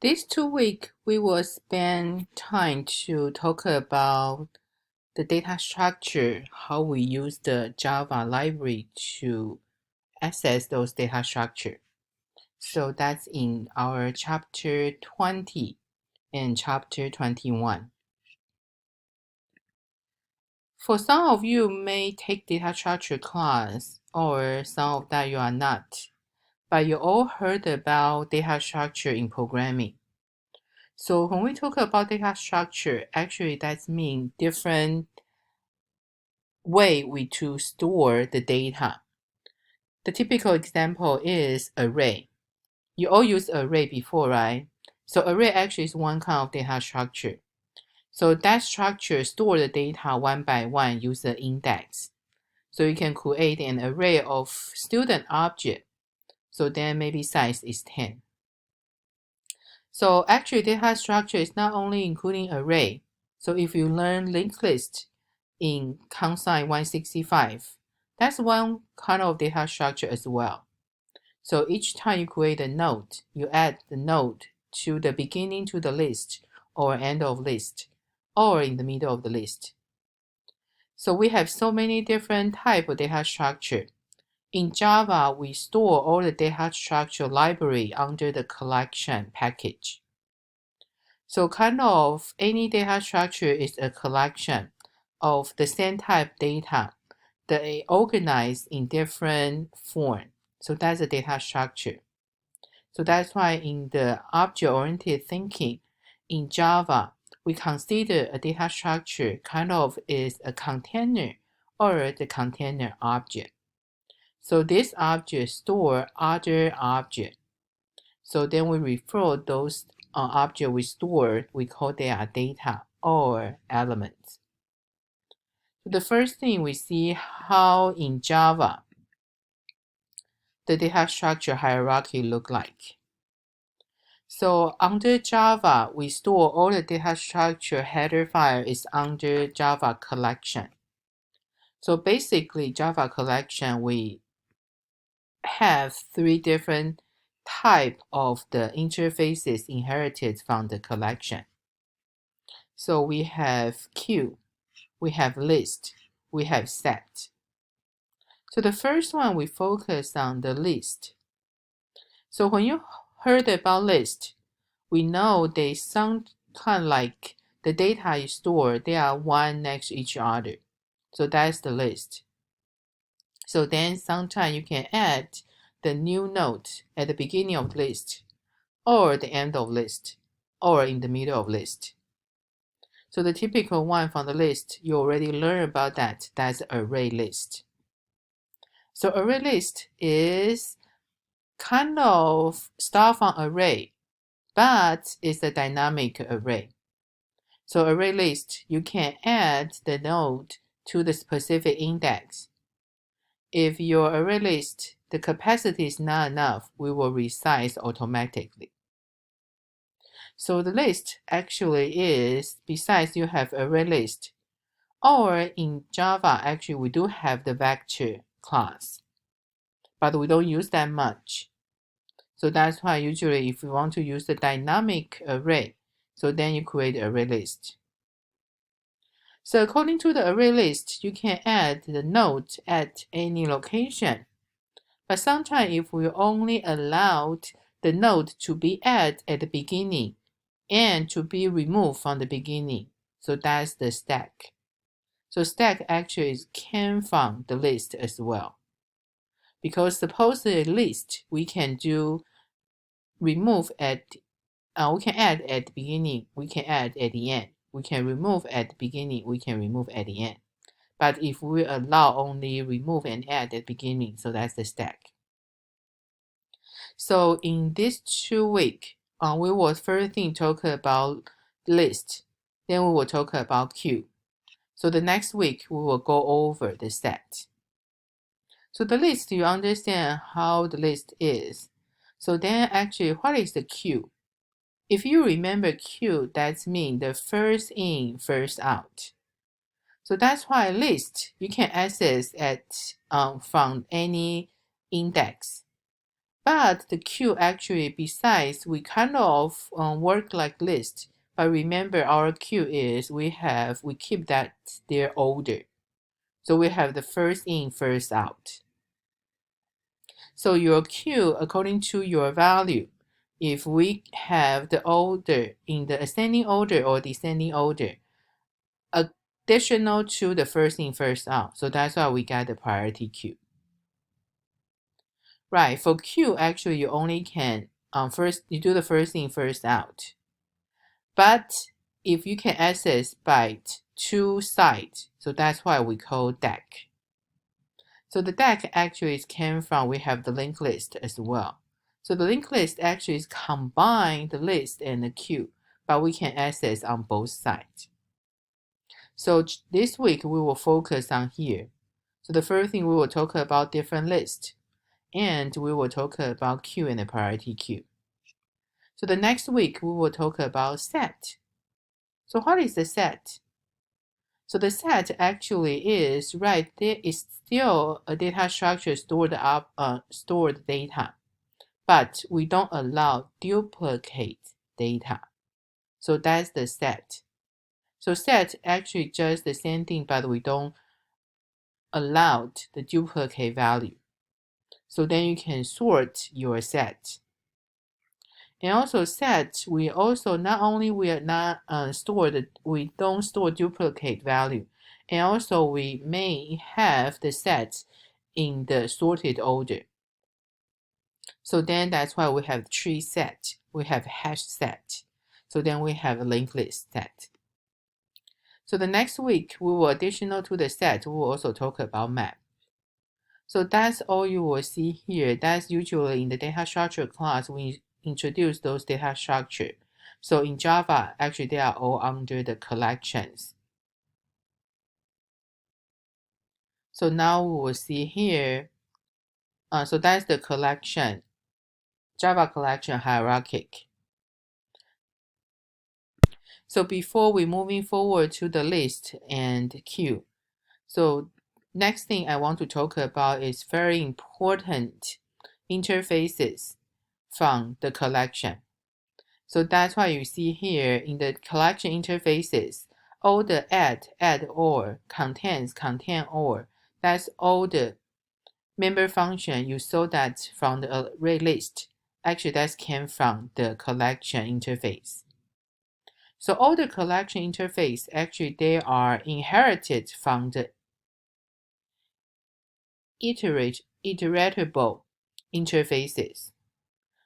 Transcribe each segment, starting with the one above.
These 2 weeks, we will spend time to talk about the data structure, how we use the Java library to access those data structure. So that's in our chapter 20 and chapter 21. For some of you may take data structure class, or some of that you are not, but you all heard about data structure in programming. So when we talk about data structure, actually that means different way we to store the data. The typical example is array. You all use array before, right? So array actually is one kind of data structure. So that structure store the data one by one use the index. So you can create an array of student object. So then maybe size is 10. So actually data structure is not only including array. So if you learn linked list in COMSC255, that's one kind of data structure as well. So each time you create a node, you add the node to the beginning to the list or end of list or in the middle of the list. So we have so many different types of data structure. In Java, we store all the data structure library under the collection package. So kind of any data structure is a collection of the same type data that are organized in different form. So that's a data structure. So that's why in the object-oriented thinking in Java, we consider a data structure kind of is a container or the container object. So this object store other object. So then we refer those object we stored, we call they are data or elements. So the first thing we see how in Java the data structure hierarchy look like. So under Java, we store all the data structure header file is under Java collection. So basically Java collection, we have 3 different type of the interfaces inherited from the collection. So we have queue, we have list, we have set. So the first one, we focus on the list. So when you heard about list, we know they sound kind of like the data you store, they are one next to each other. So that's the list. So then sometimes you can add the new node at the beginning of the list, or the end of list, or in the middle of list. So the typical one from the list, you already learned about that. That's array list. So array list is kind of start from array, but it's a dynamic array. So array list, you can add the node to the specific index. If your array list, the capacity is not enough, we will resize automatically. So the list actually is, besides you have array list, or in Java, actually we do have the vector class, but we don't use that much. So that's why usually if you want to use the dynamic array, so then you create an array list. So according to the array list, you can add the node at any location. But sometimes if we only allowed the node to be added at the beginning and to be removed from the beginning, so that's the stack. So stack actually came from the list as well. Because suppose the list, we can do remove at, we can add at the beginning, we can add at the end. We can remove at the beginning, we can remove at the end. But if we allow only remove and add at the beginning, so that's the stack. So in this 2 weeks, we will first thing talk about list, then we will talk about queue. So the next week, we will go over the set. So the list, you understand how the list is. So then actually, what is the queue? If you remember queue, that means the first in, first out. So that's why list, you can access at from any index. But the queue actually, besides, we kind of work like list. But remember, our queue is we keep that their order. So we have the first in, first out. So your queue, according to your value, if we have the order in the ascending order or descending order, additional to the first in, first out. So that's why we got the priority queue. Right, for queue, actually, you only can you do the first in, first out. But if you can access by two sides, so that's why we call deck. So the deck actually came from, we have the linked list as well. So the linked list actually is combine the list and the queue, but we can access on both sides. So this week we will focus on here. So the first thing we will talk about different lists, and we will talk about queue and the priority queue. So the next week we will talk about set. So what is the set? So the set actually is, right, there is still a data structure stored data, but we don't allow duplicate data. So that's the set. So set actually just the same thing, but we don't allow the duplicate value. So then you can sort your set. And also set, we also not only we are not we don't store duplicate value, and also we may have the sets in the sorted order. So then that's why we have tree set, we have hash set. So then we have a linked list set. So the next week we will additional to the set, we will also talk about map. So that's all you will see here. That's usually in the data structure class we introduce those data structure. So in Java, actually they are all under the collections. So now we will see here. So that's the collection, Java collection hierarchic. So before we moving forward to the list and queue, so next thing I want to talk about is very important interfaces from the collection. So that's why you see here in the collection interfaces, all the add or, contains, contain or, that's all the member function you saw that from the array list. Actually, that came from the collection interface. So all the collection interface, actually, they are inherited from the iteratable interfaces.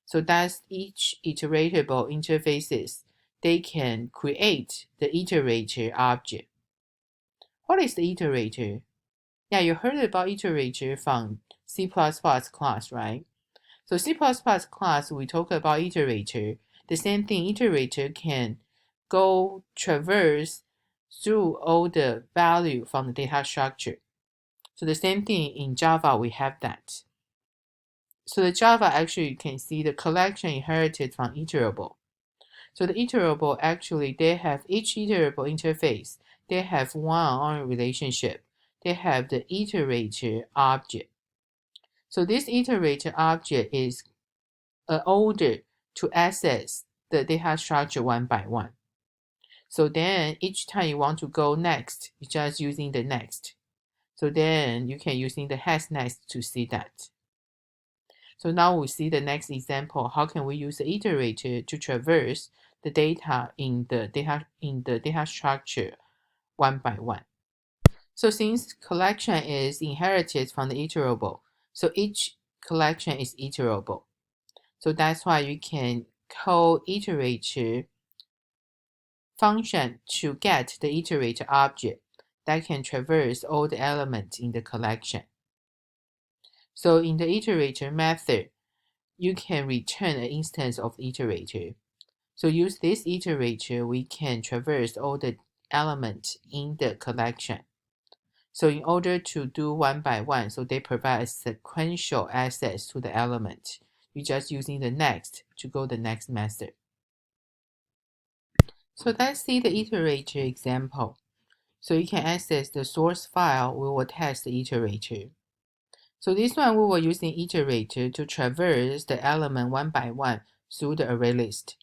So that's each iteratable interfaces, they can create the iterator object. What is the iterator? Yeah, you heard about iterator from C++ class, right? So C++ class, we talk about iterator. The same thing, iterator can go traverse through all the value from the data structure. So the same thing in Java, we have that. So the Java, actually, you can see the collection inherited from iterable. So the iterable, actually, they have each iterable interface. They have one-on-one relationship. They have the iterator object. So this iterator object is an order to access the data structure one by one. So then each time you want to go next, you're just using the next. So then you can using the has next to see that. So now we see the next example. How can we use the iterator to traverse the data in the data structure one by one? So since collection is inherited from the iterable, so each collection is iterable. So that's why you can call iterator function to get the iterator object that can traverse all the elements in the collection. So in the iterator method, you can return an instance of iterator. So use this iterator, we can traverse all the elements in the collection. So in order to do one by one, so they provide a sequential access to the element. You're just using the next to go the next method. So let's see the iterator example. So you can access the source file, we will test the iterator. So this one we were using iterator to traverse the element one by one through the array list.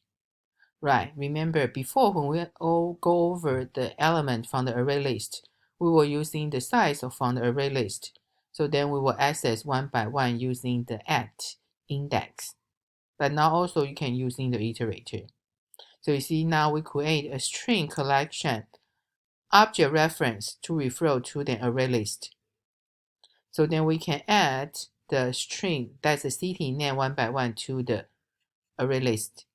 Right, remember before when we all go over the element from the array list, we were using the size from the array list. So then we will access one by one using the at index. But now also you can using the iterator. So you see now we create a string collection object reference to refer to the array list. So then we can add the string, that's the city name one by one to the array list.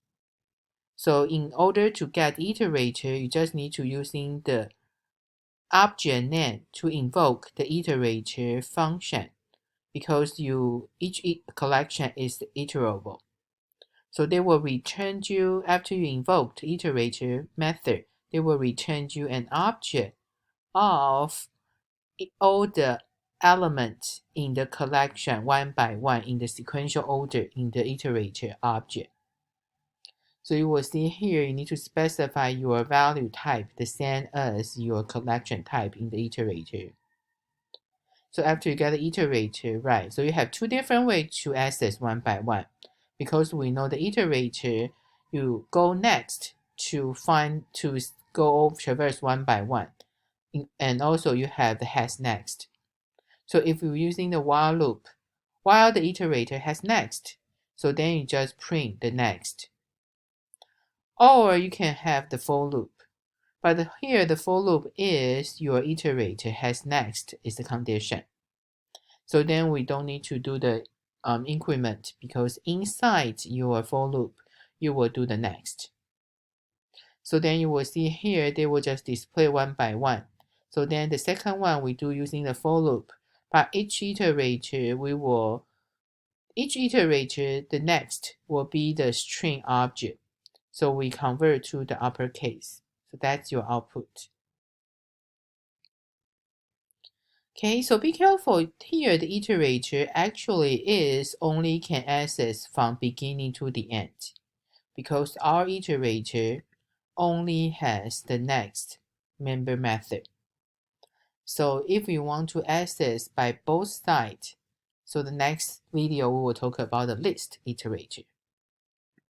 So in order to get iterator, you just need to using the object name to invoke the iterator function because each collection is iterable. So they will return you, after you invoke the iterator method, they will return you an object of all the elements in the collection one by one in the sequential order in the iterator object. So you will see here, you need to specify your value type the same as your collection type in the iterator. So after you get the iterator, right, so you have two different ways to access one by one. Because we know the iterator, you go next to go traverse one by one. And also you have the has next. So if you're using the while loop, while the iterator has next, so then you just print the next. Or you can have the for loop. But here the for loop is your iterator has next is the condition. So then we don't need to do the increment because inside your for loop, you will do the next. So then you will see here, they will just display one by one. So then the second one we do using the for loop. But each iterator, the next will be the string object. So we convert to the uppercase. So that's your output. Okay, so be careful here. The iterator actually only can access from beginning to the end because our iterator only has the next member method. So if we want to access by both sides, so the next video we will talk about the list iterator.